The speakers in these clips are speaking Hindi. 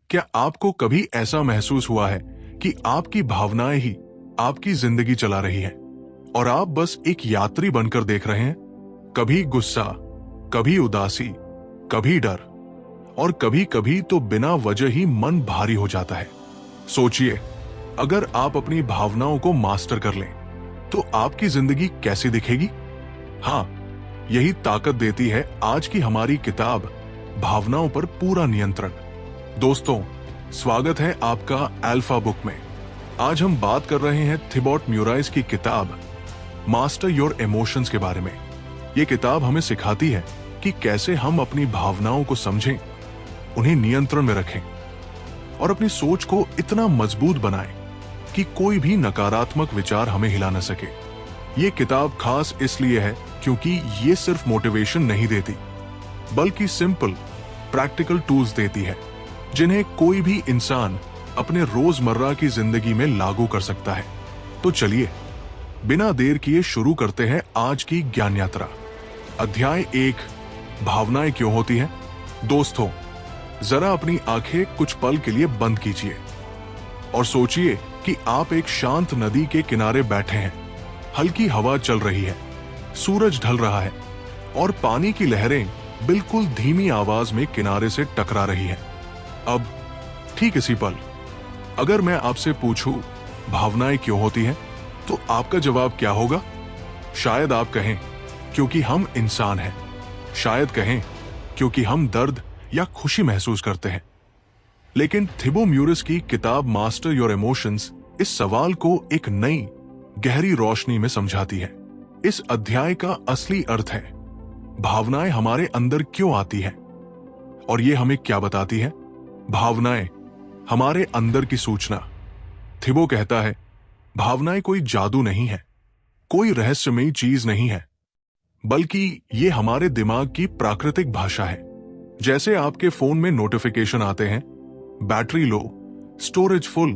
क्या आपको कभी ऐसा महसूस हुआ है कि आपकी भावनाएं ही आपकी जिंदगी चला रही हैं और आप बस एक यात्री बनकर देख रहे हैं? कभी गुस्सा, कभी उदासी, कभी डर और कभी कभी तो बिना वजह ही मन भारी हो जाता है। सोचिए, अगर आप अपनी भावनाओं को मास्टर कर लें तो आपकी जिंदगी कैसी दिखेगी? हाँ, यही ताकत देती है आज की हमारी किताब भावनाओं पर पूरा नियंत्रण। दोस्तों, स्वागत है आपका अल्फा बुक में। आज हम बात कर रहे हैं थिबॉट म्यूराइस की किताब मास्टर योर इमोशंस के बारे में। ये किताब हमें सिखाती है कि कैसे हम अपनी भावनाओं को समझें, उन्हें नियंत्रण में रखें और अपनी सोच को इतना मजबूत बनाएं कि कोई भी नकारात्मक विचार हमें हिला न सके। ये किताब खास इसलिए है क्योंकि ये सिर्फ मोटिवेशन नहीं देती, बल्कि सिंपल प्रैक्टिकल टूल्स देती है जिन्हें कोई भी इंसान अपने रोजमर्रा की जिंदगी में लागू कर सकता है। तो चलिए बिना देर किए शुरू करते हैं आज की ज्ञान यात्रा। अध्याय 1, भावनाएं क्यों होती हैं? दोस्तों, जरा अपनी आंखें कुछ पल के लिए बंद कीजिए और सोचिए कि आप एक शांत नदी के किनारे बैठे हैं। हल्की हवा चल रही है, सूरज ढल रहा है और पानी की लहरें बिल्कुल धीमी आवाज में किनारे से टकरा रही हैं। अब ठीक इसी पल अगर मैं आपसे पूछूं भावनाएं क्यों होती हैं, तो आपका जवाब क्या होगा? शायद आप कहें क्योंकि हम इंसान हैं, शायद कहें क्योंकि हम दर्द या खुशी महसूस करते हैं। लेकिन थिबो म्यूरिस की किताब मास्टर योर इमोशंस इस सवाल को एक नई गहरी रोशनी में समझाती है। इस अध्याय का असली अर्थ है भावनाएं हमारे अंदर क्यों आती हैं और ये हमें क्या बताती है। भावनाएं हमारे अंदर की सूचना। थिबो कहता है, भावनाएं कोई जादू नहीं है, कोई रहस्यमयी चीज नहीं है, बल्कि ये हमारे दिमाग की प्राकृतिक भाषा है। जैसे आपके फोन में नोटिफिकेशन आते हैं, battery low, storage full,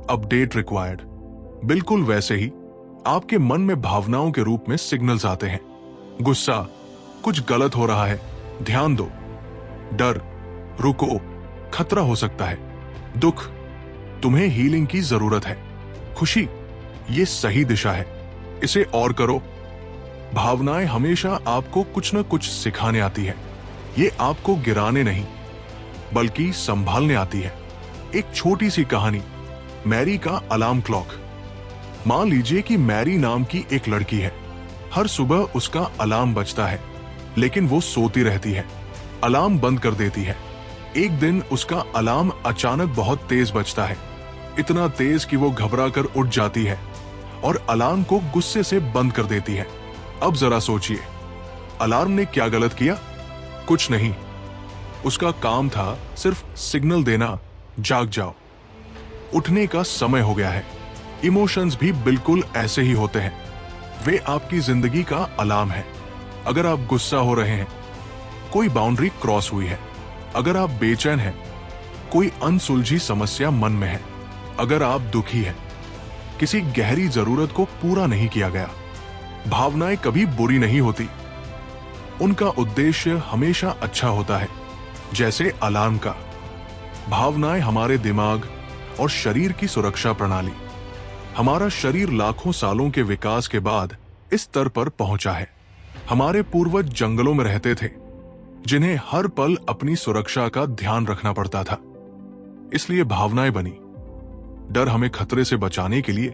update required, बिल्कुल वैसे ही आपके मन में भावनाओं के रूप में सिग्नल्स आते हैं। गुस्सा, कुछ गलत हो रहा है, ध्यान दो। डर, रुको, खतरा हो सकता है। दुख, तुम्हें हीलिंग की जरूरत है। खुशी, ये सही दिशा है, इसे और करो। भावनाएं हमेशा आपको कुछ न कुछ सिखाने आती है। ये आपको गिराने नहीं, बल्कि संभालने आती है। एक छोटी सी कहानी, मैरी का अलार्म क्लॉक। मान लीजिए कि मैरी नाम की एक लड़की है। हर सुबह उसका अलार्म बजता है, लेकिन वो सोती रहती है, अलार्म बंद कर देती है। एक दिन उसका अलार्म अचानक बहुत तेज बजता है, इतना तेज कि वो घबरा कर उठ जाती है और अलार्म को गुस्से से बंद कर देती है। अब जरा सोचिए, अलार्म ने क्या गलत किया? कुछ नहीं, उसका काम था सिर्फ सिग्नल देना, जाग जाओ, उठने का समय हो गया है। इमोशंस भी बिल्कुल ऐसे ही होते हैं, वे आपकी जिंदगी का अलार्म है। अगर आप गुस्सा हो रहे हैं, कोई बाउंड्री क्रॉस हुई है। अगर आप बेचैन हैं, कोई अनसुलझी समस्या मन में है। अगर आप दुखी हैं, किसी गहरी जरूरत को पूरा नहीं किया गया। भावनाएं कभी बुरी नहीं होती, उनका उद्देश्य हमेशा अच्छा होता है। जैसे अलार्म का, भावनाएं हमारे दिमाग और शरीर की सुरक्षा प्रणाली। हमारा शरीर लाखों सालों के विकास के बाद इस स्तर पर पहुंचा है। हमारे पूर्वज जंगलों में रहते थे, जिन्हें हर पल अपनी सुरक्षा का ध्यान रखना पड़ता था, इसलिए भावनाएं बनी। डर हमें खतरे से बचाने के लिए,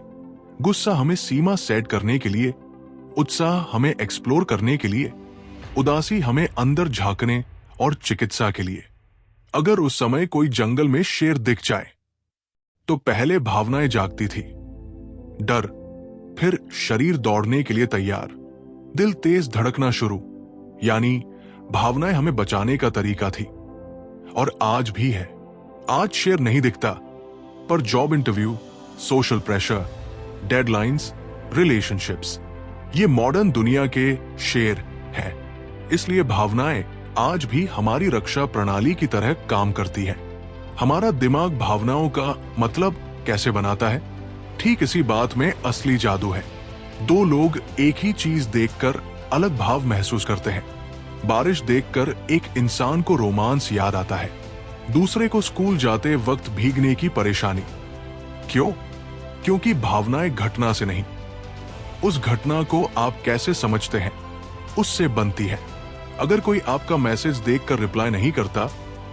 गुस्सा हमें सीमा सेट करने के लिए, उत्साह हमें एक्सप्लोर करने के लिए, उदासी हमें अंदर झांकने और चिकित्सा के लिए। अगर उस समय कोई जंगल में शेर दिख जाए तो पहले भावनाएं जागती थी, डर, फिर शरीर दौड़ने के लिए तैयार, दिल तेज धड़कना शुरू। यानी भावनाएं हमें बचाने का तरीका थी और आज भी है। आज शेर नहीं दिखता, पर job interview, social pressure, deadlines, relationships, ये मॉडर्न दुनिया के शेर हैं। इसलिए भावनाएं आज भी हमारी रक्षा प्रणाली की तरह काम करती हैं। हमारा दिमाग भावनाओं का मतलब कैसे बनाता है? ठीक इसी बात में असली जादू है। दो लोग एक ही चीज देखकर अलग भाव महसूस करते हैं। बारिश देखकर एक इंसान को रोमांस याद आता है, दूसरे को स्कूल जाते वक्त भीगने की परेशानी। क्यों? क्योंकि भावनाएं घटना से नहीं, उस घटना को आप कैसे समझते हैं उससे बनती है। अगर कोई आपका मैसेज देखकर रिप्लाई नहीं करता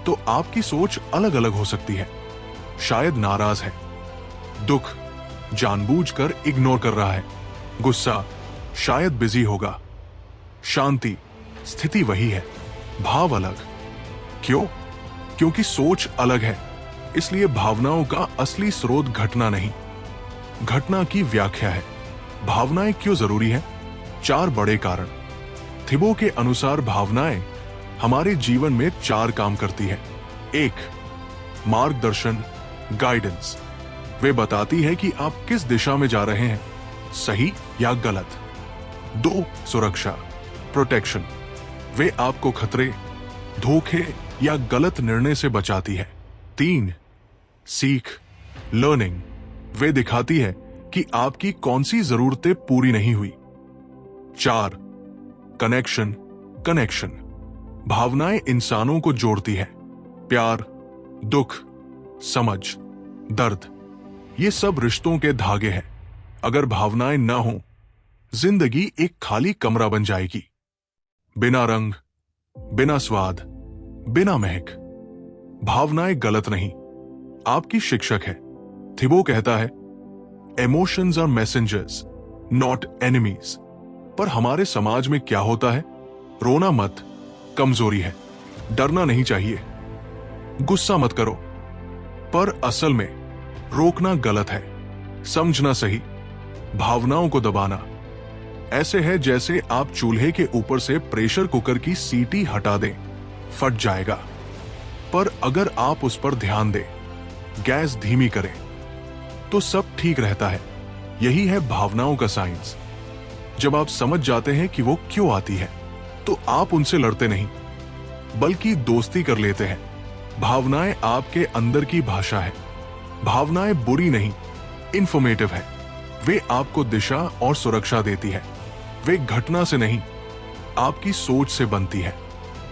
तो आपकी सोच अलग अलग हो सकती है। शायद नाराज है, दुख जानबूझकर इग्नोर कर रहा है, गुस्सा शायद बिजी होगा, शांति स्थिति वही है, भाव अलग। क्यों? क्योंकि सोच अलग है। इसलिए भावनाओं का असली स्रोत घटना नहीं, घटना की व्याख्या है। भावनाएं क्यों जरूरी है? 4 बड़े कारण। थिबो के अनुसार भावनाएं हमारे जीवन में 4 काम करती है। 1, मार्गदर्शन, गाइडेंस। वे बताती है कि आप किस दिशा में जा रहे हैं, सही या गलत। 2, सुरक्षा, प्रोटेक्शन। वे आपको खतरे, धोखे या गलत निर्णय से बचाती है। 3, सीख, लर्निंग। वे दिखाती है कि आपकी कौन सी जरूरतें पूरी नहीं हुई। 4, कनेक्शन, कनेक्शन। भावनाएं इंसानों को जोड़ती है। प्यार, दुख, समझ, दर्द, ये सब रिश्तों के धागे हैं। अगर भावनाएं ना हो, जिंदगी एक खाली कमरा बन जाएगी, बिना रंग, बिना स्वाद, बिना महक। भावनाएं गलत नहीं, आपकी शिक्षक है। थिबो कहता है, emotions are messengers not enemies. पर हमारे समाज में क्या होता है? रोना मत, कमजोरी है। डरना नहीं चाहिए, गुस्सा मत करो। पर असल में रोकना गलत है, समझना सही। भावनाओं को दबाना ऐसे है जैसे आप चूल्हे के ऊपर से प्रेशर कुकर की सीटी हटा दें, फट जाएगा। पर अगर आप उस पर ध्यान दें, गैस धीमी करें, तो सब ठीक रहता है। यही है भावनाओं का साइंस। जब आप समझ जाते हैं कि वो क्यों आती है, तो आप उनसे लड़ते नहीं, बल्कि दोस्ती कर लेते हैं। भावनाएं आपके अंदर की भाषा है। भावनाएं बुरी नहीं, इंफॉर्मेटिव है। वे आपको दिशा और सुरक्षा देती है। वे घटना से नहीं, आपकी सोच से बनती है।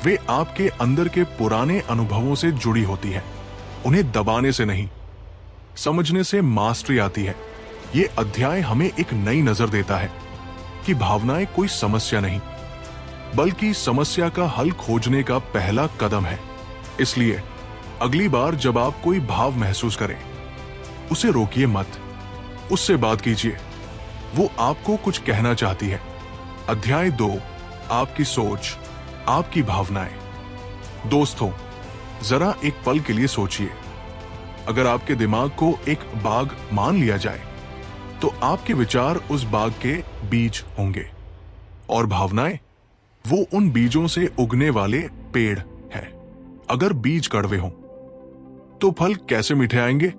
वे आपके अंदर के पुराने अनुभवों से जुड़ी होती है। उन्हें दबाने से नहीं, समझने से मास्टरी आती है। ये अध्याय हमें एक नई नजर देता है कि भावनाएं कोई समस्या नहीं, बल्कि समस्या का हल खोजने का पहला कदम है। इसलिए अगली बार जब आप कोई भाव महसूस करें, उसे रोकिए मत, उससे बात कीजिए। वो आपको कुछ कहना चाहती है। अध्याय 2, आपकी सोच, आपकी भावनाएं। दोस्तों, जरा एक पल के लिए सोचिए, अगर आपके दिमाग को एक बाग मान लिया जाए, तो आपके विचार उस बाग के बीज होंगे, और भावनाएं वो उन बीजों से उगने वाले पेड़ हैं। अगर बीज कड़वे हों, तो फल कैसे मीठे आएंगे?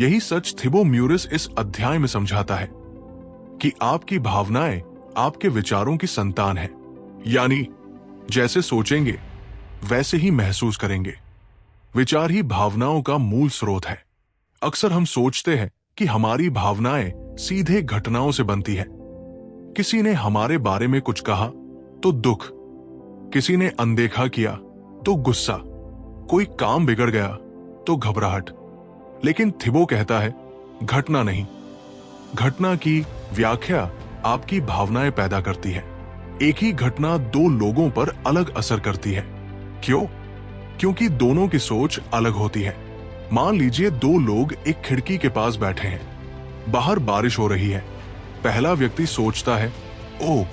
यही सच थिबो म्यूरिस इस अध्याय में समझाता है कि आपकी भावनाएं आपके विचारों की संतान है। यानी जैसे सोचेंगे वैसे ही महसूस करेंगे। विचार ही भावनाओं का मूल स्रोत है। अक्सर हम सोचते हैं कि हमारी भावनाएं सीधे घटनाओं से बनती है। किसी ने हमारे बारे में कुछ कहा तो दुख, किसी ने अनदेखा किया तो गुस्सा, कोई काम बिगड़ गया तो घबराहट। लेकिन थिबो कहता है, घटना नहीं, घटना की व्याख्या आपकी भावनाएं पैदा करती है। एक ही घटना 2 लोगों पर अलग असर करती है। क्यों? क्योंकि दोनों की सोच अलग होती है। मान लीजिए 2 लोग एक खिड़की के पास बैठे हैं, बाहर बारिश हो रही है। पहला व्यक्ति सोचता है, ओह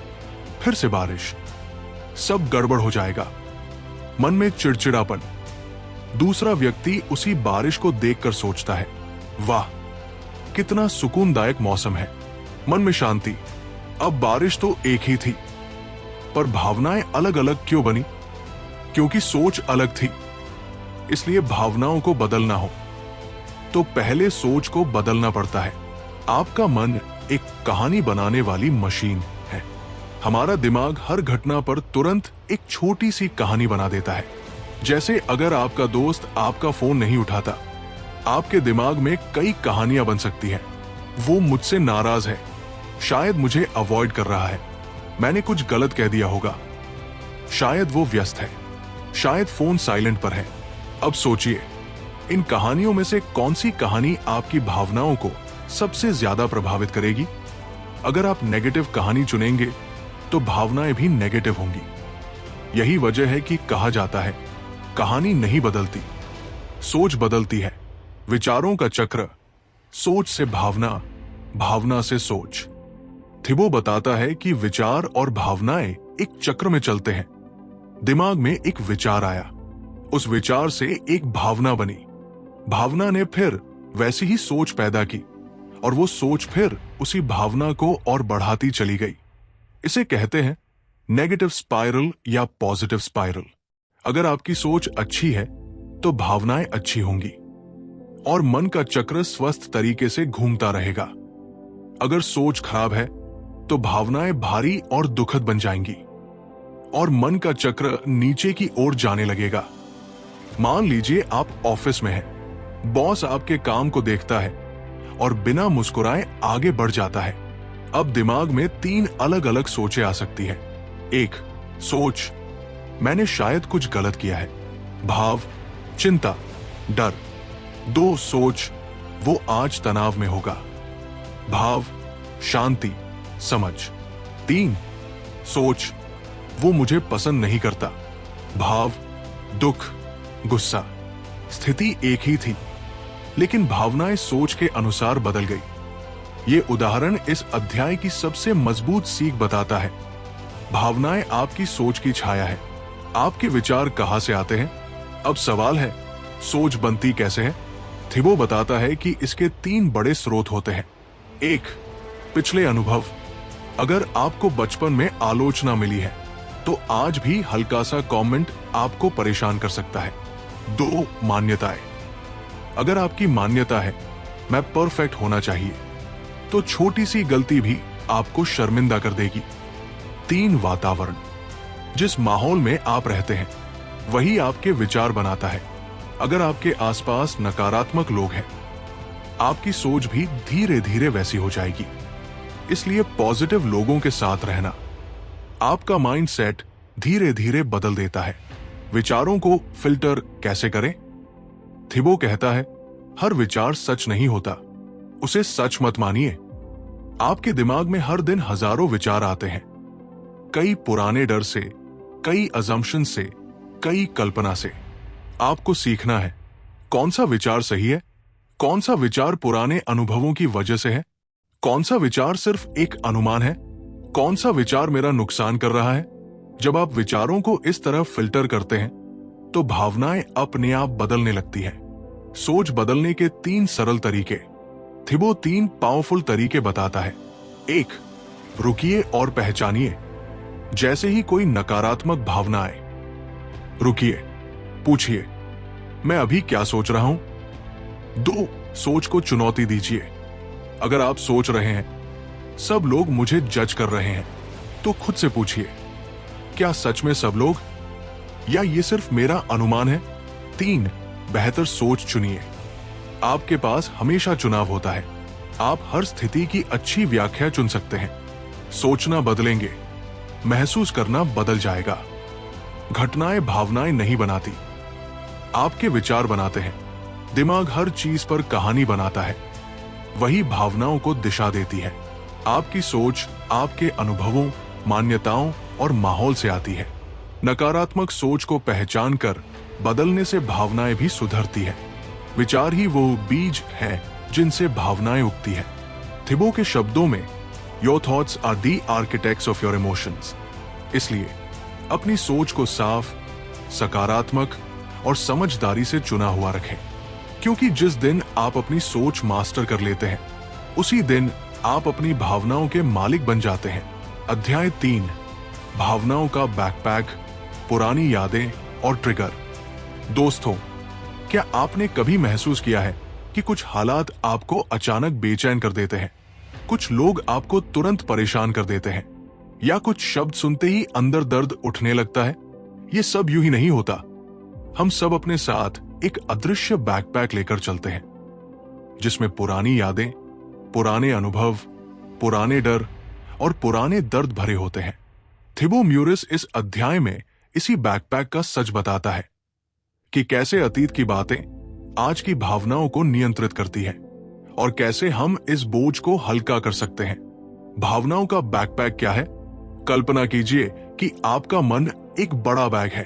फिर से बारिश, सब गड़बड़ हो जाएगा, मन में चिड़चिड़ापन। दूसरा व्यक्ति उसी बारिश को देखकर सोचता है, वाह कितना सुकूनदायक मौसम है, मन में शांति, अब बारिश तो एक ही थी। पर भावनाएं अलग अलग क्यों बनी? क्योंकि सोच अलग थी। इसलिए भावनाओं को बदलना हो तो पहले सोच को बदलना पड़ता है। आपका मन एक कहानी बनाने वाली मशीन है। हमारा दिमाग हर घटना पर तुरंत एक छोटी सी कहानी बना देता है। जैसे अगर आपका दोस्त आपका फोन नहीं उठाता, आपके दिमाग में कई कहानियां बन सकती हैं। वो मुझसे नाराज है, शायद मुझे अवॉइड कर रहा है, मैंने कुछ गलत कह दिया होगा, शायद वो व्यस्त है, शायद फोन साइलेंट पर है। अब सोचिए, इन कहानियों में से कौन सी कहानी आपकी भावनाओं को सबसे ज्यादा प्रभावित करेगी? अगर आप नेगेटिव कहानी चुनेंगे तो भावनाएं भी नेगेटिव होंगी। यही वजह है कि कहा जाता है, कहानी नहीं बदलती, सोच बदलती है। विचारों का चक्र, सोच से भावना, भावना से सोच। थिबो बताता है कि विचार और भावनाएं एक चक्र में चलते हैं। दिमाग में एक विचार आया, उस विचार से एक भावना बनी, भावना ने फिर वैसी ही सोच पैदा की और वो सोच फिर उसी भावना को और बढ़ाती चली गई। इसे कहते हैं नेगेटिव स्पाइरल या पॉजिटिव स्पाइरल। अगर आपकी सोच अच्छी है तो भावनाएं अच्छी होंगी और मन का चक्र स्वस्थ तरीके से घूमता रहेगा। अगर सोच खराब है तो भावनाएं भारी और दुखद बन जाएंगी और मन का चक्र नीचे की ओर जाने लगेगा। मान लीजिए आप ऑफिस में हैं, बॉस आपके काम को देखता है और बिना मुस्कुराए आगे बढ़ जाता है। अब दिमाग में 3 अलग अलग सोचें आ सकती हैं। 1 सोच, मैंने शायद कुछ गलत किया है। भाव, चिंता, डर। 2 सोच, वो आज तनाव में होगा। भाव, शांति, समझ। 3 सोच, वो मुझे पसंद नहीं करता। भाव, दुख, गुस्सा। स्थिति एक ही थी, लेकिन भावनाएं सोच के अनुसार बदल गई। ये उदाहरण इस अध्याय की सबसे मजबूत सीख बताता है। भावनाएं आपकी सोच की छाया है। आपके विचार कहां से आते हैं? अब सवाल है, सोच बनती कैसे है? थिबो बताता है कि इसके 3 बड़े स्रोत होते हैं। 1 पिछले अनुभव। अगर आपको बचपन में आलोचना मिली है तो आज भी हल्का सा कमेंट आपको परेशान कर सकता है। 2 मान्यताएं। अगर आपकी मान्यता है मैं परफेक्ट होना चाहिए तो छोटी सी गलती भी आपको शर्मिंदा कर देगी। 3 वातावरण। जिस माहौल में आप रहते हैं वही आपके विचार बनाता है। अगर आपके आसपास नकारात्मक लोग हैं, आपकी सोच भी धीरे धीरे वैसी हो जाएगी। इसलिए पॉजिटिव लोगों के साथ रहना आपका माइंडसेट धीरे धीरे बदल देता है। विचारों को फिल्टर कैसे करें? थिबो कहता है, हर विचार सच नहीं होता, उसे सच मत मानिए। आपके दिमाग में हर दिन हजारों विचार आते हैं, कई पुराने डर से, कई अजम्पशन से, कई कल्पना से। आपको सीखना है कौन सा विचार सही है, कौन सा विचार पुराने अनुभवों की वजह से है, कौन सा विचार सिर्फ एक अनुमान है, कौन सा विचार मेरा नुकसान कर रहा है। जब आप विचारों को इस तरह फिल्टर करते हैं तो भावनाएं अपने आप बदलने लगती हैं। सोच बदलने के 3 सरल तरीके। थिबो 3 पावरफुल तरीके बताता है। 1 रुकिए और पहचानिए। जैसे ही कोई नकारात्मक भावना आए, रुकिए, पूछिए, मैं अभी क्या सोच रहा हूं? 2 सोच को चुनौती दीजिए। अगर आप सोच रहे हैं सब लोग मुझे जज कर रहे हैं, तो खुद से पूछिए, क्या सच में सब लोग, या ये सिर्फ मेरा अनुमान है? 3 बेहतर सोच चुनिए। आपके पास हमेशा चुनाव होता है। आप हर स्थिति की अच्छी व्याख्या चुन सकते हैं। सोचना बदलेंगे, महसूस करना बदल जाएगा। घटनाएं भावनाएं नहीं बनाती, आपके विचार बनाते हैं। दिमाग हर चीज पर कहानी बनाता है, वही भावनाओं को दिशा देती है। आपकी सोच आपके अनुभवों, मान्यताओं और माहौल से आती है। नकारात्मक सोच को पहचान कर बदलने से भावनाएं भी सुधरती है। विचार ही वो बीज है जिनसे भावनाएं उगती है। थिबो के शब्दों में, your thoughts are the architects of your emotions. इसलिए अपनी सोच को साफ, सकारात्मक और समझदारी से चुना हुआ रखें, क्योंकि जिस दिन आप अपनी सोच मास्टर कर लेते हैं उसी दिन आप अपनी भावनाओं के मालिक बन जाते हैं। अध्याय 3 भावनाओं का बैकपैक, पुरानी यादें और ट्रिगर। दोस्तों, क्या आपने कभी महसूस किया है कि कुछ हालात आपको अचानक बेचैन कर देते हैं? कुछ लोग आपको तुरंत परेशान कर देते हैं, या कुछ शब्द सुनते ही अंदर दर्द उठने लगता है? ये सब यूं ही नहीं होता। हम सब अपने साथ एक अदृश्य बैकपैक लेकर चलते हैं, जिसमें पुरानी यादें, पुराने अनुभव, पुराने डर और पुराने दर्द भरे होते हैं। थिबो म्यूरिस इस अध्याय में इसी बैकपैक का सच बताता है कि कैसे अतीत की बातें आज की भावनाओं को नियंत्रित करती है और कैसे हम इस बोझ को हल्का कर सकते हैं। भावनाओं का बैकपैक क्या है? कल्पना कीजिए कि आपका मन एक बड़ा बैग है।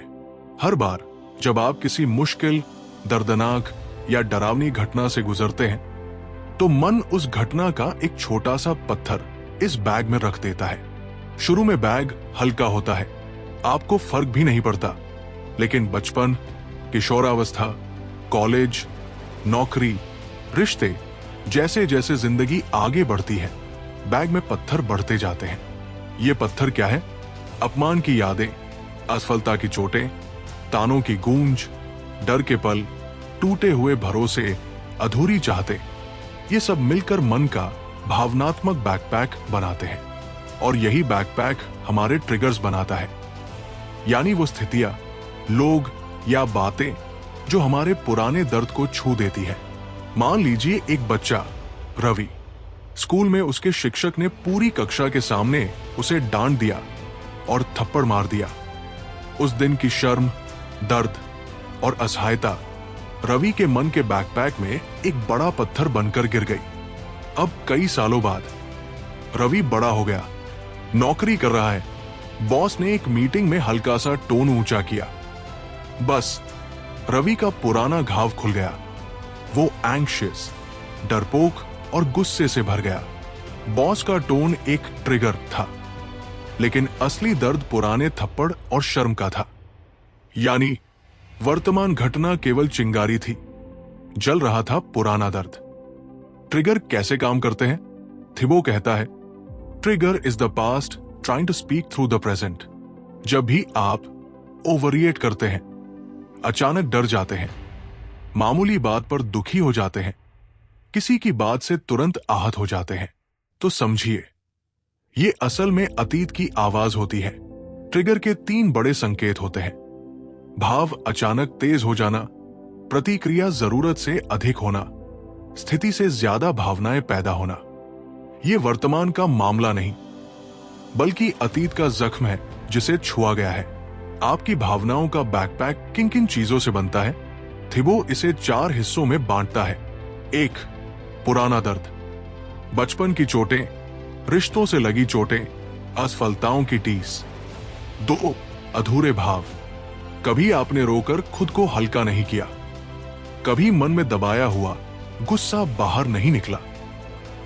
हर बार जब आप किसी मुश्किल, दर्दनाक या डरावनी घटना से गुजरते हैं तो मन उस घटना का एक छोटा सा पत्थर इस बैग में रख देता है। शुरू में बैग हल्का होता है, आपको फर्क भी नहीं पड़ता, लेकिन बचपन, किशोरावस्था, कॉलेज, नौकरी, रिश्ते, जैसे जैसे जिंदगी आगे बढ़ती है बैग में पत्थर बढ़ते जाते हैं। ये पत्थर क्या है? अपमान की यादें, असफलता की चोटें, तानों की गूंज, डर के पल, टूटे हुए भरोसे, अधूरी चाहते, ये सब मिलकर मन का भावनात्मक बैकपैक बनाते हैं। और यही बैकपैक हमारे ट्रिगर्स बनाता है, यानी वो स्थितियां, लोग या बातें जो हमारे पुराने दर्द को छू देती है। मान लीजिए एक बच्चा रवि, स्कूल में उसके शिक्षक ने पूरी कक्षा के सामने उसे डांट दिया और थप्पड़ मार दिया। उस दिन की शर्म, दर्द और असहायता रवि के मन के बैकपैक में एक बड़ा पत्थर बनकर गिर गई। अब कई सालों बाद रवि बड़ा हो गया, नौकरी कर रहा है, बॉस ने एक मीटिंग में हल्का सा टोन ऊंचा किया, बस रवि का पुराना घाव खुल गया। वो एंग्शियस, डरपोक और गुस्से से भर गया। बॉस का टोन एक ट्रिगर था, लेकिन असली दर्द पुराने थप्पड़ और शर्म का था। यानी वर्तमान घटना केवल चिंगारी थी, जल रहा था पुराना दर्द। ट्रिगर कैसे काम करते हैं? थिबो कहता है, trigger is the past trying to speak through the present. जब भी आप ओवररिएक्ट करते हैं, अचानक डर जाते हैं, मामूली बात पर दुखी हो जाते हैं, किसी की बात से तुरंत आहत हो जाते हैं, तो समझिए ये असल में अतीत की आवाज होती है। ट्रिगर के 3 बड़े संकेत होते हैं: भाव अचानक तेज हो जाना, प्रतिक्रिया जरूरत से अधिक होना, स्थिति से ज्यादा भावनाएं पैदा होना। यह वर्तमान का मामला नहीं, बल्कि अतीत का जख्म है जिसे छुआ गया है। आपकी भावनाओं का बैकपैक किन किन चीजों से बनता है? थिबो इसे 4 हिस्सों में बांटता है। 1. पुराना दर्द, बचपन की चोटें, रिश्तों से लगी चोटें, असफलताओं की टीस। 2. अधूरे भाव, कभी आपने रोकर खुद को हल्का नहीं किया, कभी मन में दबाया हुआ गुस्सा बाहर नहीं निकला,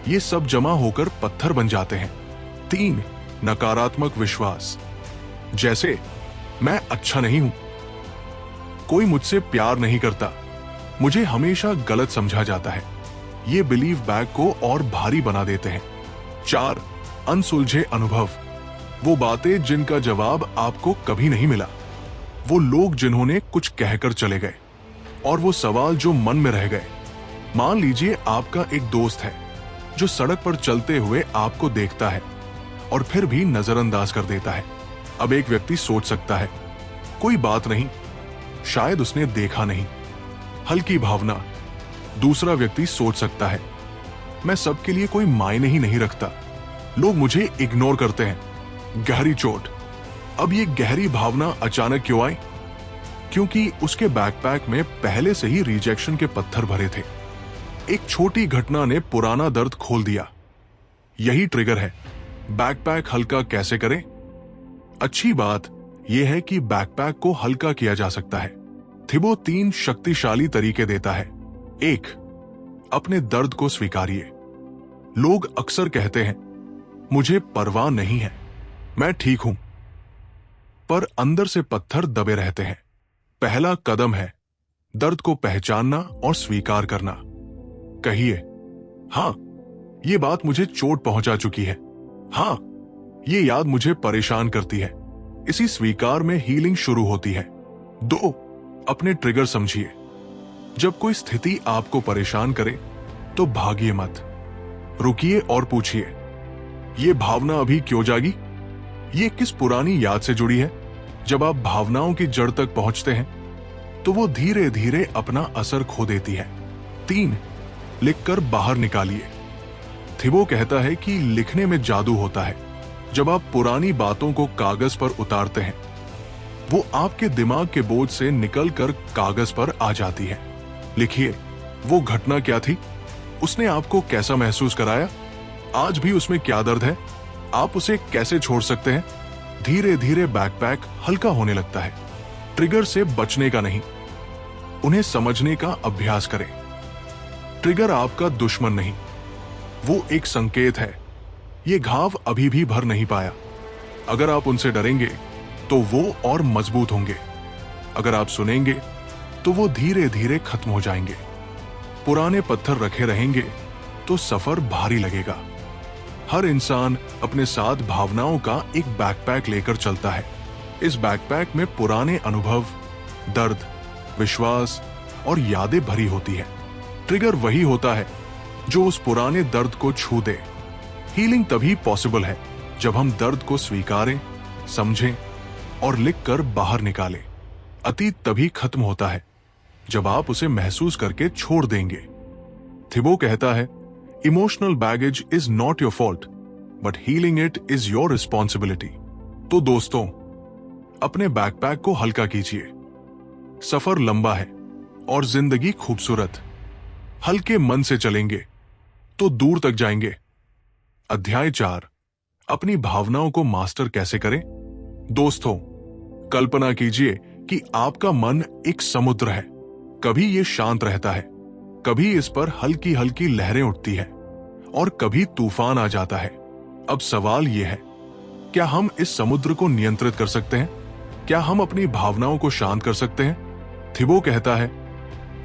ये सब जमा होकर पत्थर बन जाते हैं। 3. नकारात्मक विश्वास, जैसे मैं अच्छा नहीं हूं, कोई मुझसे प्यार नहीं करता, मुझे हमेशा गलत समझा जाता है। ये बिलीव बैग को और भारी बना देते हैं। 4. अनसुलझे अनुभव, वो बातें जिनका जवाब आपको कभी नहीं मिला, वो लोग जिन्होंने कुछ कहकर चले गए, और वो सवाल जो मन में रह गए। मान लीजिए आपका एक दोस्त है जो सड़क पर चलते हुए आपको देखता है और फिर भी नजरअंदाज कर देता है। अब एक व्यक्ति सोच सकता है, कोई बात नहीं, शायद उसने देखा नहीं, हल्की भावना। दूसरा व्यक्ति सोच सकता है, मैं सबके लिए कोई मायने ही नहीं रखता, लोग मुझे इग्नोर करते हैं, गहरी चोट। अब ये गहरी भावना अचानक क्यों आई? क्योंकि उसके बैकपैक में पहले से ही रिजेक्शन के पत्थर भरे थे। एक छोटी घटना ने पुराना दर्द खोल दिया। यही ट्रिगर है। बैकपैक हल्का कैसे करें? अच्छी बात यह है कि बैकपैक को हल्का किया जा सकता है। थिबो 3 शक्तिशाली तरीके देता है। 1. अपने दर्द को स्वीकारिए। लोग अक्सर कहते हैं, मुझे परवाह नहीं है, मैं ठीक हूं, पर अंदर से पत्थर दबे रहते हैं। पहला कदम है दर्द को पहचानना और स्वीकार करना। कहिए, हां, ये बात मुझे चोट पहुंचा चुकी है, हां, ये याद मुझे परेशान करती है। इसी स्वीकार में हीलिंग शुरू होती है। 2. अपने ट्रिगर समझिए। जब कोई स्थिति आपको परेशान करे तो भागिए मत, रुकिए और पूछिए, ये भावना अभी क्यों जागी? ये किस पुरानी याद से जुड़ी है? जब आप भावनाओं की जड़ तक पहुंचते हैं तो वो धीरे धीरे अपना असर खो देती है। 3. लिखकर बाहर निकालिए। थिबो कहता है कि लिखने में जादू होता है। जब आप पुरानी बातों को कागज पर उतारते हैं वो आपके दिमाग के बोझ से निकलकर कागज पर आ जाती है। लिखिए, वो घटना क्या थी? उसने आपको कैसा महसूस कराया? आज भी उसमें क्या दर्द है? आप उसे कैसे छोड़ सकते हैं? धीरे धीरे बैकपैक हल्का होने लगता है। ट्रिगर से बचने का नहीं, उन्हें समझने का अभ्यास करें। ट्रिगर आपका दुश्मन नहीं, वो एक संकेत है। ये घाव अभी भी भर नहीं पाया। अगर आप उनसे डरेंगे तो वो और मजबूत होंगे। अगर आप सुनेंगे तो वो धीरे धीरे खत्म हो जाएंगे। पुराने पत्थर रखे रहेंगे तो सफर भारी लगेगा। हर इंसान अपने साथ भावनाओं का एक बैकपैक लेकर चलता है। इस बैकपैक में पुराने अनुभव, दर्द, विश्वास और यादें भरी होती है। ट्रिगर वही होता है जो उस पुराने दर्द को छू दे। हीलिंग तभी पॉसिबल है जब हम दर्द को स्वीकारें, समझें और लिखकर बाहर निकालें। अतीत तभी खत्म होता है जब आप उसे महसूस करके छोड़ देंगे। थिबो कहता है, emotional baggage is not your fault, but healing it is your responsibility. तो दोस्तों, अपने बैकपैक को हल्का कीजिए। सफर लंबा है और जिंदगी खूबसूरत। हल्के मन से चलेंगे तो दूर तक जाएंगे। अध्याय 4, अपनी भावनाओं को मास्टर कैसे करें। दोस्तों, कल्पना कीजिए कि आपका मन एक समुद्र है। कभी ये शांत रहता है, कभी इस पर हल्की हल्की लहरें उठती हैं और कभी तूफान आ जाता है। अब सवाल यह है, क्या हम इस समुद्र को नियंत्रित कर सकते हैं? क्या हम अपनी भावनाओं को शांत कर सकते हैं? थिबो कहता है,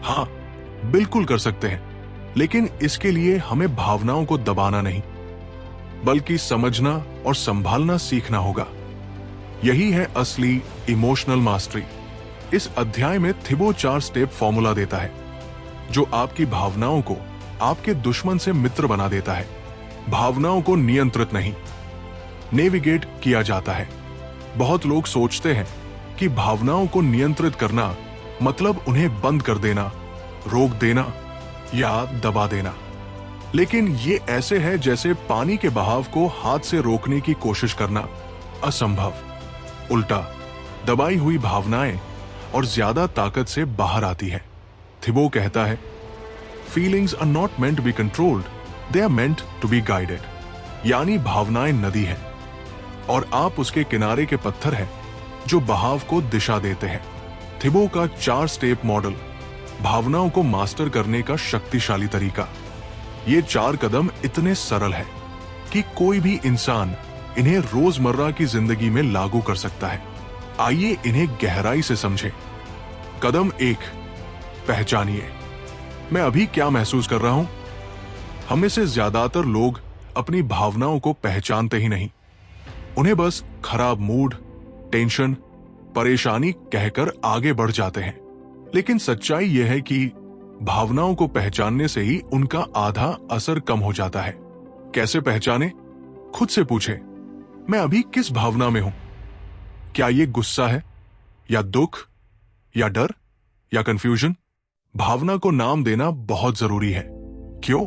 हाँ, बिल्कुल कर सकते हैं, लेकिन इसके लिए हमें भावनाओं को दबाना नहीं, बल्कि समझना और संभालना सीखना होगा। यही है असली इमोशनल मास्टरी। इस अध्याय में थिबो 4 स्टेप फॉर्मूला देता है जो आपकी भावनाओं को आपके दुश्मन से मित्र बना देता है। भावनाओं को नियंत्रित नहीं, नेविगेट किया जाता है। बहुत लोग सोचते हैं कि भावनाओं को नियंत्रित करना मतलब उन्हें बंद कर देना, रोक देना या दबा देना। लेकिन ये ऐसे है जैसे पानी के बहाव को हाथ से रोकने की कोशिश करना असंभव। उल्टा, दबाई हुई भावनाएं और ज्यादा ताकत से बाहर आती है। थिबो कहता है, feelings are not meant to be controlled, they are meant to be guided. यानी भावनाएं नदी है और आप उसके किनारे के पत्थर हैं जो बहाव को दिशा देते हैं। थिबो का 4 स्टेप मॉडल, भावनाओं को मास्टर करने का शक्तिशाली तरीका। ये 4 कदम इतने सरल है कि कोई भी इंसान इन्हें रोजमर्रा की जिंदगी में लागू कर सकता है। आइए इन्हें गहराई से समझें। कदम 1, पहचानिए, मैं अभी क्या महसूस कर रहा हूं। हम में से ज्यादातर लोग अपनी भावनाओं को पहचानते ही नहीं। उन्हें बस खराब मूड, टेंशन, परेशानी कहकर आगे बढ़ जाते हैं। लेकिन सच्चाई यह है कि भावनाओं को पहचानने से ही उनका आधा असर कम हो जाता है। कैसे पहचाने? खुद से पूछे, मैं अभी किस भावना में हूं? क्या ये गुस्सा है या दुख या डर या कंफ्यूजन? भावना को नाम देना बहुत जरूरी है। क्यों?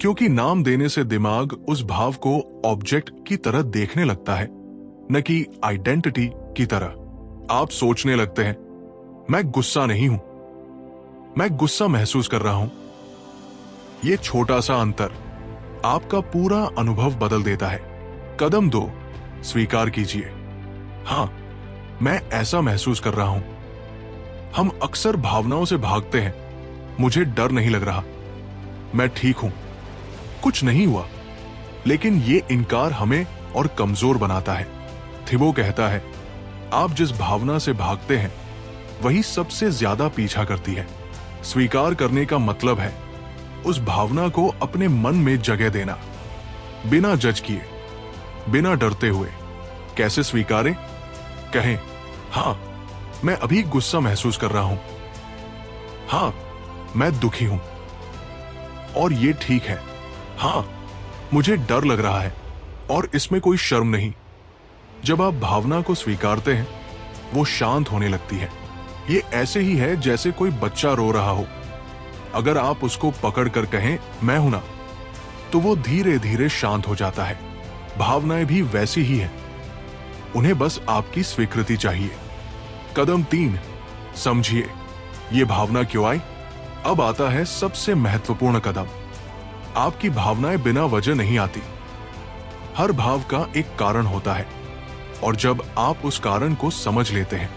क्योंकि नाम देने से दिमाग उस भाव को ऑब्जेक्ट की तरह देखने लगता है, न कि आइडेंटिटी की तरह। आप सोचने लगते हैं, मैं गुस्सा नहीं हूं, मैं गुस्सा महसूस कर रहा हूं। यह छोटा सा अंतर आपका पूरा अनुभव बदल देता है। कदम 2, स्वीकार कीजिए, हां, मैं ऐसा महसूस कर रहा हूं। हम अक्सर भावनाओं से भागते हैं। मुझे डर नहीं लग रहा, मैं ठीक हूं, कुछ नहीं हुआ। लेकिन ये इनकार हमें और कमजोर बनाता है। थिबो कहता है, आप जिस भावना से भागते हैं वही सबसे ज्यादा पीछा करती है। स्वीकार करने का मतलब है उस भावना को अपने मन में जगह देना, बिना जज किए, बिना डरते हुए। कैसे स्वीकारें? कहें, हां, मैं अभी गुस्सा महसूस कर रहा हूं, हां, मैं दुखी हूं, और ये ठीक है। हां, मुझे डर लग रहा है और इसमें कोई शर्म नहीं। जब आप भावना को स्वीकारते हैं, वो शांत होने लगती है। ये ऐसे ही है जैसे कोई बच्चा रो रहा हो। अगर आप उसको पकड़कर कहें, मैं हूं ना, तो वो धीरे धीरे शांत हो जाता है। भावनाएं भी वैसी ही हैं। उन्हें बस आपकी स्वीकृति चाहिए। कदम 3, समझिए ये भावना क्यों आई। अब आता है सबसे महत्वपूर्ण कदम। आपकी भावनाएं बिना वजह नहीं आती। हर भाव का एक कारण होता है, और जब आप उस कारण को समझ लेते हैं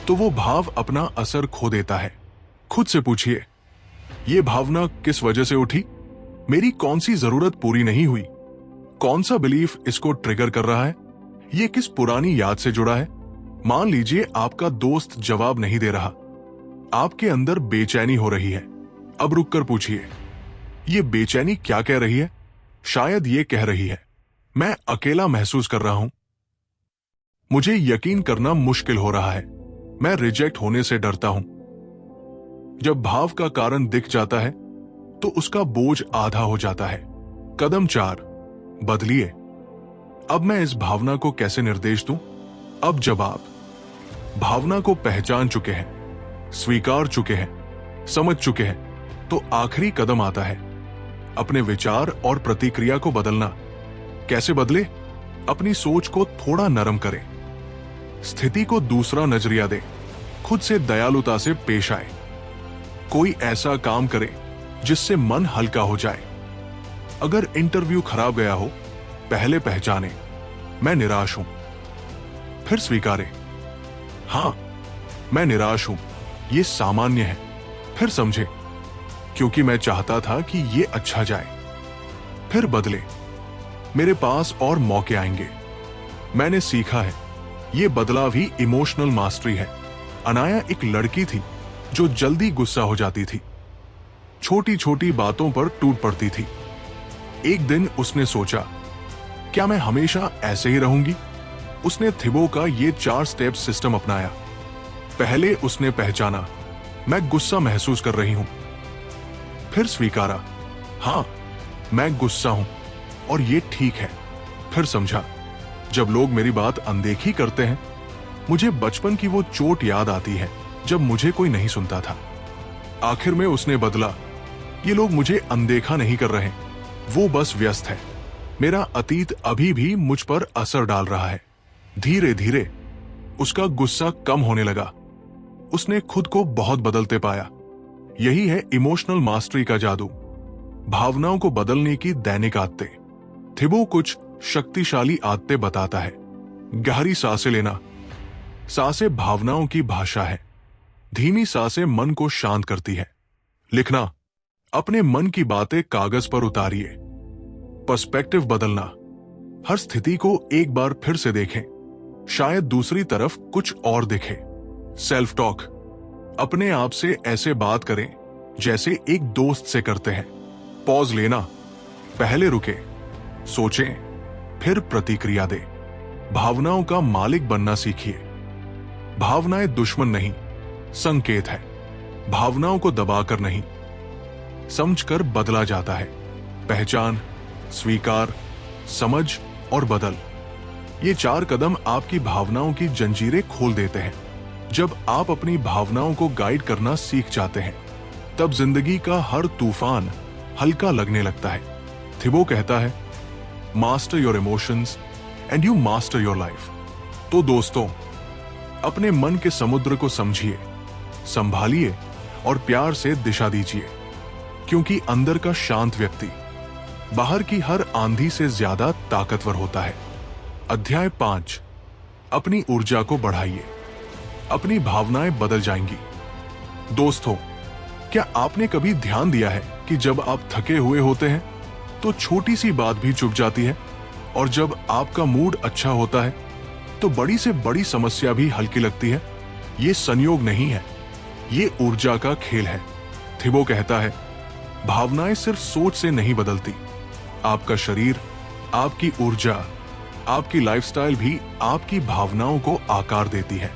तो वो भाव अपना असर खो देता है। खुद से पूछिए, ये भावना किस वजह से उठी? मेरी कौन सी जरूरत पूरी नहीं हुई? कौन सा बिलीफ इसको ट्रिगर कर रहा है? ये किस पुरानी याद से जुड़ा है? मान लीजिए आपका दोस्त जवाब नहीं दे रहा, आपके अंदर बेचैनी हो रही है। अब रुककर पूछिए, ये बेचैनी क्या कह रही है? शायद ये कह रही है, मैं अकेला महसूस कर रहा हूं, मुझे यकीन करना मुश्किल हो रहा है, मैं रिजेक्ट होने से डरता हूं। जब भाव का कारण दिख जाता है तो उसका बोझ आधा हो जाता है। कदम 4, बदलिए। अब मैं इस भावना को कैसे निर्देश दूं? अब जब आप भावना को पहचान चुके हैं, स्वीकार चुके हैं, समझ चुके हैं, तो आखिरी कदम आता है अपने विचार और प्रतिक्रिया को बदलना। कैसे बदले? अपनी सोच को थोड़ा नरम करें, स्थिति को दूसरा नजरिया दें, खुद से दयालुता से पेश आए। कोई ऐसा काम करें जिससे मन हल्का हो जाए। अगर इंटरव्यू खराब गया हो, पहले पहचाने, मैं निराश हूं। फिर स्वीकारें, हां मैं निराश हूं, ये सामान्य है। फिर समझे, क्योंकि मैं चाहता था कि ये अच्छा जाए। फिर बदले, मेरे पास और मौके आएंगे। मैंने सीखा है, ये बदलाव ही इमोशनल मास्टरी है। अनाया एक लड़की थी जो जल्दी गुस्सा हो जाती थी, छोटी छोटी बातों पर टूट पड़ती थी। एक दिन उसने सोचा, क्या मैं हमेशा ऐसे ही रहूंगी? उसने थिबो का ये 4 स्टेप सिस्टम अपनाया। पहले उसने पहचाना, मैं गुस्सा महसूस कर रही हूं। फिर स्वीकारा, हां मैं गुस्सा हूं और ये ठीक है। फिर समझा, जब लोग मेरी बात अनदेखी करते हैं, मुझे बचपन की वो चोट याद आती है जब मुझे कोई नहीं सुनता था। आखिर में उसने बदला, ये लोग मुझे अनदेखा नहीं कर रहे, वो बस व्यस्त है। मेरा अतीत अभी भी मुझ पर असर डाल रहा है। धीरे धीरे उसका गुस्सा कम होने लगा। उसने खुद को बहुत बदलते पाया। यही है इमोशनल मास्टरी का जादू, भावनाओं को बदलने की दैनिक आदतें। थिबो कुछ शक्तिशाली आदतें बताता है। गहरी सांसें लेना, सांसें भावनाओं की भाषा है। धीमी सांसें मन को शांत करती है। लिखना, अपने मन की बातें कागज पर उतारिए। पर्सपेक्टिव बदलना, हर स्थिति को एक बार फिर से देखें, शायद दूसरी तरफ कुछ और दिखे। सेल्फ टॉक, अपने आप से ऐसे बात करें जैसे एक दोस्त से करते हैं। पॉज लेना, पहले रुके, सोचें, फिर प्रतिक्रिया दें। भावनाओं का मालिक बनना सीखिए। भावनाएं दुश्मन नहीं, संकेत है। भावनाओं को दबाकर नहीं, समझकर बदला जाता है। पहचान, स्वीकार, समझ और बदल, ये 4 कदम आपकी भावनाओं की जंजीरें खोल देते हैं। जब आप अपनी भावनाओं को गाइड करना सीख जाते हैं, तब जिंदगी का हर तूफान हल्का लगने लगता है। थिबो कहता है, master your emotions and you master your life. तो दोस्तों, अपने मन के समुद्र को समझिए, संभालिए और प्यार से दिशा दीजिए, क्योंकि अंदर का शांत व्यक्ति बाहर की हर आंधी से ज्यादा ताकतवर होता है। अध्याय 5, अपनी ऊर्जा को बढ़ाइए, अपनी भावनाएं बदल जाएंगी। दोस्तों, क्या आपने कभी ध्यान दिया है कि जब आप थके हुए होते हैं तो छोटी सी बात भी चुप जाती है, और जब आपका मूड अच्छा होता है तो बड़ी से बड़ी समस्या भी हल्की लगती है? ये संयोग नहीं है, ये ऊर्जा का खेल है। थिबो कहता है, भावनाएं सिर्फ सोच से नहीं बदलती, आपका शरीर, आपकी ऊर्जा, आपकी लाइफस्टाइल भी आपकी भावनाओं को आकार देती है।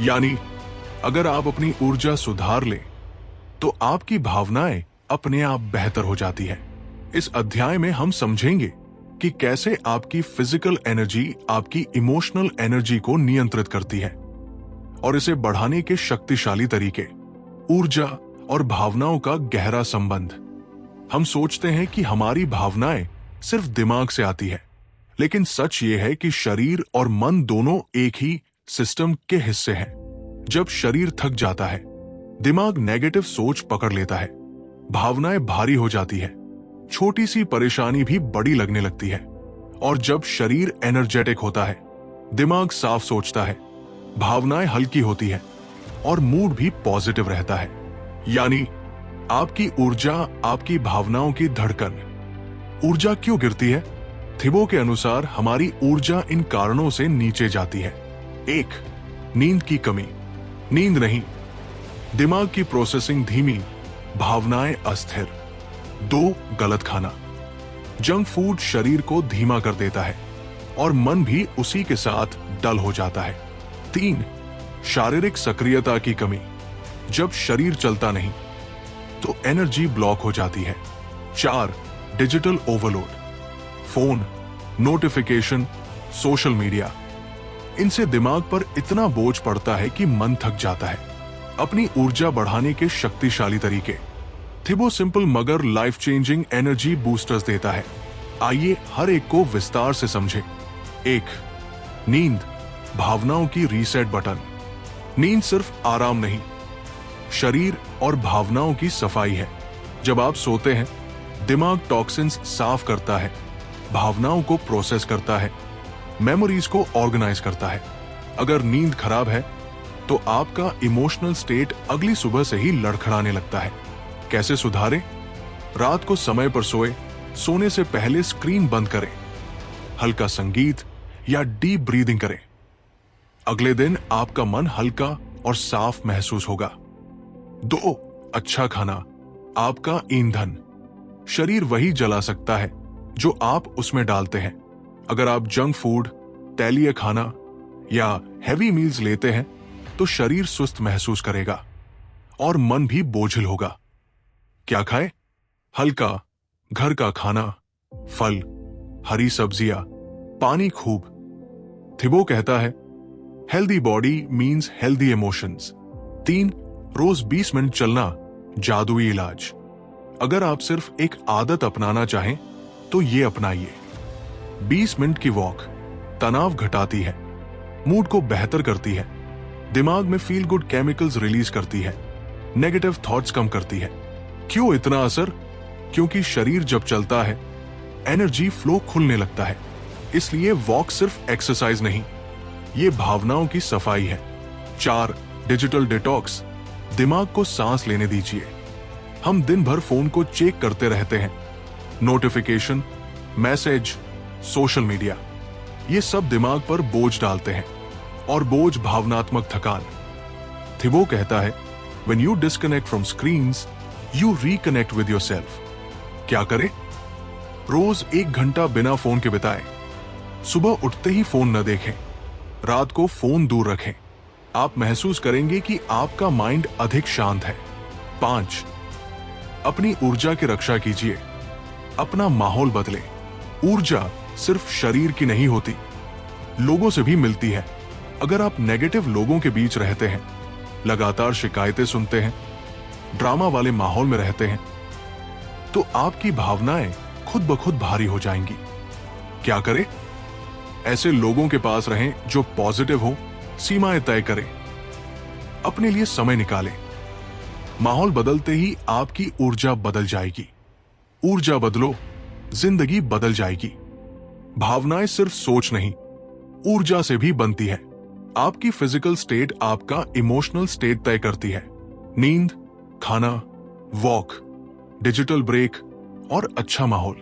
यानी अगर आप अपनी ऊर्जा सुधार लें तो आपकी भावनाएं अपने आप बेहतर हो जाती है। इस अध्याय में हम समझेंगे कि कैसे आपकी फिजिकल एनर्जी आपकी इमोशनल एनर्जी को नियंत्रित करती है, और इसे बढ़ाने के शक्तिशाली तरीके। ऊर्जा और भावनाओं का गहरा संबंध। हम सोचते हैं कि हमारी भावनाएं सिर्फ दिमाग से आती है, लेकिन सच ये है कि शरीर और मन दोनों एक ही सिस्टम के हिस्से हैं। जब शरीर थक जाता है, दिमाग नेगेटिव सोच पकड़ लेता है, भावनाएं भारी हो जाती है, छोटी सी परेशानी भी बड़ी लगने लगती है। और जब शरीर एनर्जेटिक होता है, दिमाग साफ सोचता है, भावनाएं हल्की होती है और मूड भी पॉजिटिव रहता है। यानी आपकी ऊर्जा, आपकी भावनाओं की धड़कन। ऊर्जा क्यों गिरती है? थिबो के अनुसार हमारी ऊर्जा इन कारणों से नीचे जाती है। 1. नींद की कमी। नींद नहीं, दिमाग की प्रोसेसिंग धीमी, भावनाएं अस्थिर। 2. गलत खाना। जंक फूड शरीर को धीमा कर देता है और मन भी उसी के साथ डल हो जाता है। 3. शारीरिक सक्रियता की कमी। जब शरीर चलता नहीं तो एनर्जी ब्लॉक हो जाती है। 4. Digital overload. Phone, notification, social media, इनसे दिमाग पर इतना बोझ पड़ता है कि मन थक जाता है। अपनी ऊर्जा बढ़ाने के शक्तिशाली तरीके। थिबो सिंपल मगर लाइफ चेंजिंग एनर्जी बूस्टर्स देता है। आइए हर एक को विस्तार से समझें। 1. नींद, भावनाओं की रीसेट बटन। नींद सिर्फ आराम नहीं, शरीर और भावनाओं की सफाई है। जब आप सोते हैं, दिमाग टॉक्सिन्स साफ करता है, भावनाओं को प्रोसेस करता है, मेमोरीज को ऑर्गेनाइज करता है। अगर नींद खराब है तो आपका इमोशनल स्टेट अगली सुबह से ही लड़खड़ाने लगता है। कैसे सुधारें? रात को समय पर सोए, सोने से पहले स्क्रीन बंद करें, हल्का संगीत या डीप ब्रीदिंग करें। अगले दिन आपका मन हल्का और साफ महसूस होगा। 2. अच्छा खाना, आपका ईंधन। शरीर वही जला सकता है जो आप उसमें डालते हैं। अगर आप जंक फूड, तैलीय खाना या हैवी मील्स लेते हैं तो शरीर सुस्त महसूस करेगा और मन भी बोझिल होगा। क्या खाएं? हल्का घर का खाना, फल, हरी सब्जियां, पानी खूब। थिबो कहता है, healthy body means healthy emotions. 3. रोज 20 मिनट चलना, जादुई इलाज। अगर आप सिर्फ एक आदत अपनाना चाहें तो ये अपनाइए। 20 मिनट की वॉक तनाव घटाती है, मूड को बेहतर करती है, दिमाग में फील गुड केमिकल्स रिलीज करती है, नेगेटिव थॉट्स कम करती है। क्यों इतना असर? क्योंकि शरीर जब चलता है, एनर्जी फ्लो खुलने लगता है। इसलिए वॉक सिर्फ एक्सरसाइज नहीं, ये भावनाओं की सफाई है। 4. Digital detox. दिमाग को सांस लेने दीजिए। हम दिन भर फोन को चेक करते रहते हैं, नोटिफिकेशन, मैसेज, सोशल मीडिया, ये सब दिमाग पर बोझ डालते हैं और बोझ भावनात्मक थकान। थिबो कहता है, when you disconnect from screens, you reconnect with yourself। क्या करें? रोज 1 घंटा बिना फोन के बिताएं। सुबह उठते ही फोन न देखें, रात को फोन दूर रखें। आप महसूस करेंगे कि आपका माइंड अधिक शांत है। 5. अपनी ऊर्जा की रक्षा कीजिए, अपना माहौल बदलें। ऊर्जा सिर्फ शरीर की नहीं होती, लोगों से भी मिलती है। अगर आप नेगेटिव लोगों के बीच रहते हैं, लगातार शिकायतें सुनते हैं, ड्रामा वाले माहौल में रहते हैं, तो आपकी भावनाएं खुद ब खुद भारी हो जाएंगी। क्या करें? ऐसे लोगों के पास रहें जो पॉजिटिव हो, सीमाएं तय करें, अपने लिए समय निकालें। माहौल बदलते ही आपकी ऊर्जा बदल जाएगी। ऊर्जा बदलो, जिंदगी बदल जाएगी। भावनाएं सिर्फ सोच नहीं, ऊर्जा से भी बनती है। आपकी फिजिकल स्टेट आपका इमोशनल स्टेट तय करती है। नींद, खाना, वॉक, डिजिटल ब्रेक और अच्छा माहौल,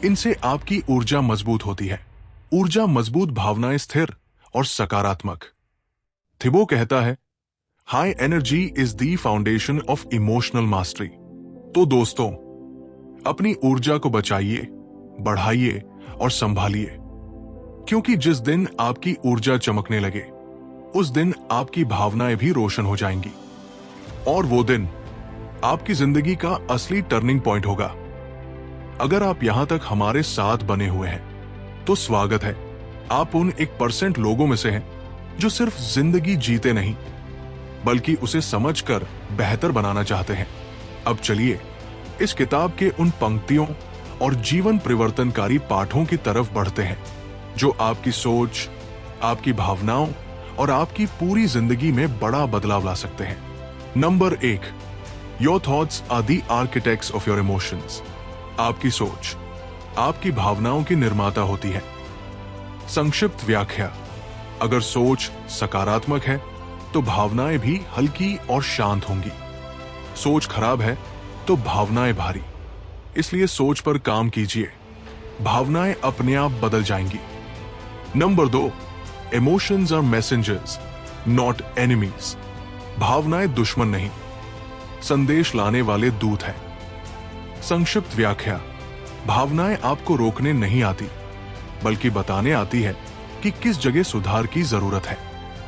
इनसे आपकी ऊर्जा मजबूत होती है। ऊर्जा मजबूत, भावनाएं स्थिर और सकारात्मक। थिबो कहता है, high energy is the foundation of emotional mastery. तो दोस्तों, अपनी ऊर्जा को बचाइए, बढ़ाइए और संभालिए, क्योंकि जिस दिन आपकी ऊर्जा चमकने लगे, उस दिन आपकी भावनाएं भी रोशन हो जाएंगी और वो दिन आपकी जिंदगी का असली टर्निंग पॉइंट होगा। अगर आप यहां तक हमारे साथ बने हुए हैं तो स्वागत है। आप उन 1% लोगों में से हैं जो सिर्फ जिंदगी जीते नहीं बल्कि उसे समझकर बेहतर बनाना चाहते हैं। अब चलिए इस किताब के उन पंक्तियों और जीवन परिवर्तनकारी पाठों की तरफ बढ़ते हैं जो आपकी सोच, आपकी भावनाओं और आपकी पूरी जिंदगी में बड़ा बदलाव ला सकते हैं। Number 1, your thoughts are the architects of your emotions. आपकी सोच आपकी भावनाओं की निर्माता होती है। संक्षिप्त व्याख्या, अगर सोच सकारात्मक है तो भावनाएं भी हल्की और शांत होंगी। सोच खराब है तो भावनाएं भारी। इसलिए सोच पर काम कीजिए, भावनाएं अपने आप बदल जाएंगी। Number 2, emotions are messengers not enemies. भावनाएं दुश्मन नहीं, संदेश लाने वाले दूत हैं। संक्षिप्त व्याख्या, भावनाएं आपको रोकने नहीं आती, बल्कि बताने आती है कि किस जगह सुधार की जरूरत है।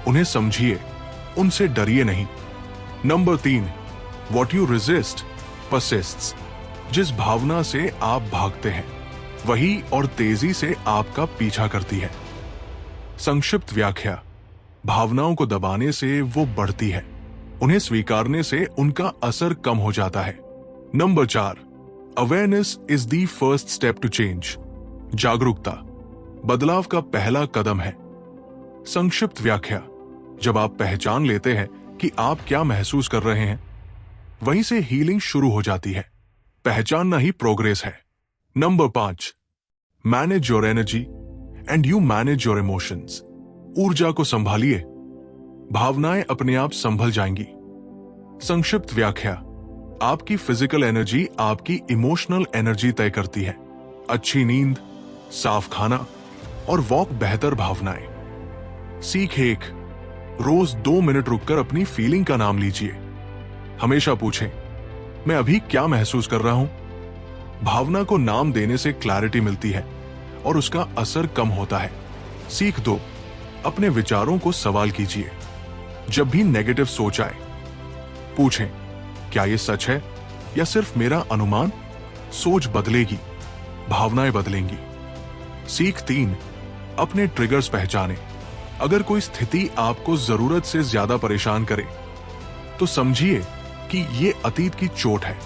उन्हें समझिए, उनसे डरिए नहीं। Number 3, what you resist persists. जिस भावना से आप भागते हैं वही और तेजी से आपका पीछा करती है। संक्षिप्त व्याख्या, भावनाओं को दबाने से वो बढ़ती है, उन्हें स्वीकारने से उनका असर कम हो जाता है। Number 4, awareness is the first step to change. जागरूकता बदलाव का पहला कदम है। संक्षिप्त व्याख्या, जब आप पहचान लेते हैं कि आप क्या महसूस कर रहे हैं, वहीं से हीलिंग शुरू हो जाती है। पहचानना ही प्रोग्रेस है। Number 5, manage your energy and you manage your emotions. ऊर्जा को संभालिए, भावनाएं अपने आप संभल जाएंगी। संक्षिप्त व्याख्या, आपकी फिजिकल एनर्जी आपकी इमोशनल एनर्जी तय करती है। अच्छी नींद, साफ खाना और वॉक बेहतर भावनाएं। सीख 1, रोज 2 मिनट रुककर अपनी फीलिंग का नाम लीजिए। हमेशा पूछें, मैं अभी क्या महसूस कर रहा हूं। भावना को नाम देने से क्लैरिटी मिलती है और उसका असर कम होता है। सीख 2, अपने विचारों को सवाल कीजिए। जब भी नेगेटिव सोच आए, पूछें, क्या यह सच है या सिर्फ मेरा अनुमान। सोच बदलेगी, भावनाएं बदलेंगी। सीख 3, अपने ट्रिगर्स पहचानें। अगर कोई स्थिति आपको जरूरत से ज्यादा परेशान करे तो समझिए कि यह अतीत की चोट है।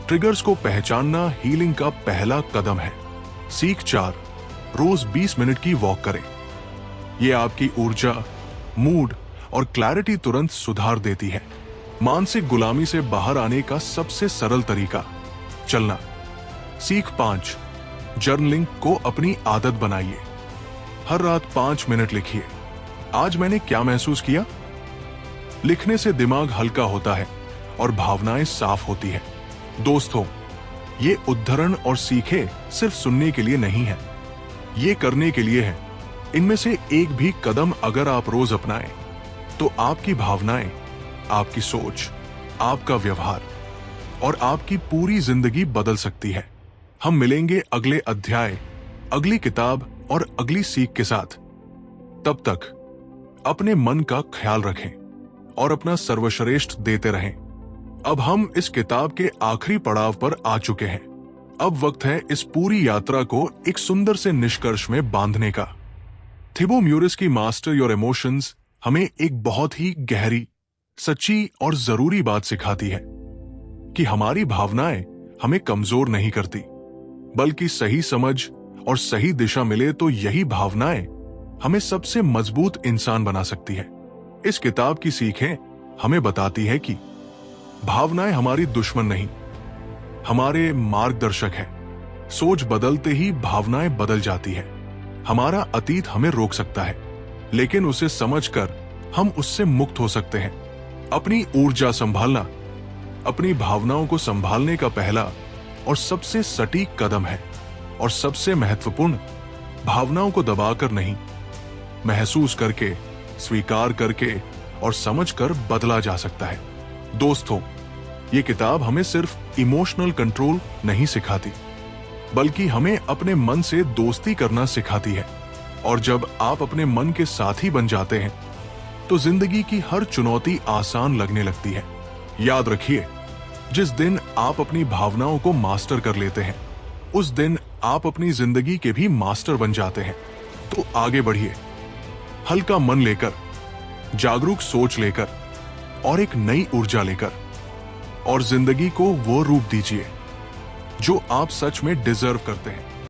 ट्रिगर्स को पहचानना हीलिंग का पहला कदम है। सीख 4, रोज 20 मिनट की वॉक करें। यह आपकी ऊर्जा, मूड और क्लैरिटी तुरंत सुधार देती है। मानसिक गुलामी से बाहर आने का सबसे सरल तरीका, चलना। सीख 5, जर्नलिंग को अपनी आदत बनाइए। हर रात 5 मिनट लिखिए, आज मैंने क्या महसूस किया। लिखने से दिमाग हल्का होता है और भावनाएं साफ होती है। दोस्तों, ये उद्धरण और सीखे सिर्फ सुनने के लिए नहीं है, ये करने के लिए है। इनमें से एक भी कदम अगर आप रोज अपनाएं तो आपकी भावनाएं, आपकी सोच, आपका व्यवहार और आपकी पूरी जिंदगी बदल सकती है। हम मिलेंगे अगले अध्याय, अगली किताब और अगली सीख के साथ। तब तक अपने मन का ख्याल रखें और अपना सर्वश्रेष्ठ देते रहें। अब हम इस किताब के आखिरी पड़ाव पर आ चुके हैं। अब वक्त है इस पूरी यात्रा को एक सुंदर से निष्कर्ष में बांधने का। थिबो म्यूरिस की मास्टर योर इमोशंस हमें एक बहुत ही गहरी, सच्ची और जरूरी बात सिखाती है कि हमारी भावनाएं हमें कमजोर नहीं करती, बल्कि सही समझ और सही दिशा मिले तो यही भावनाएं हमें सबसे मजबूत इंसान बना सकती है। इस किताब की सीखें हमें बताती है कि भावनाएं हमारी दुश्मन नहीं, हमारे मार्गदर्शक है। सोच बदलते ही भावनाएं बदल जाती है। हमारा अतीत हमें रोक सकता है, लेकिन उसे समझकर हम उससे मुक्त हो सकते हैं। अपनी ऊर्जा संभालना अपनी भावनाओं को संभालने का पहला और सबसे सटीक कदम है। और सबसे महत्वपूर्ण, भावनाओं को दबाकर नहीं, महसूस करके, स्वीकार करके और समझकर बदला जा सकता है। दोस्तों, ये किताब हमें सिर्फ इमोशनल कंट्रोल नहीं सिखाती, बल्कि हमें अपने मन से दोस्ती करना सिखाती है। और जब आप अपने मन के साथी बन जाते हैं तो जिंदगी की हर चुनौती आसान लगने लगती है। याद रखिए, जिस दिन आप अपनी भावनाओं को मास्टर कर लेते हैं, उस दिन आप अपनी जिंदगी के भी मास्टर बन जाते हैं। तो आगे बढ़िए, हल्का मन लेकर, जागरूक सोच लेकर और एक नई ऊर्जा लेकर, और जिंदगी को वो रूप दीजिए जो आप सच में डिजर्व करते हैं।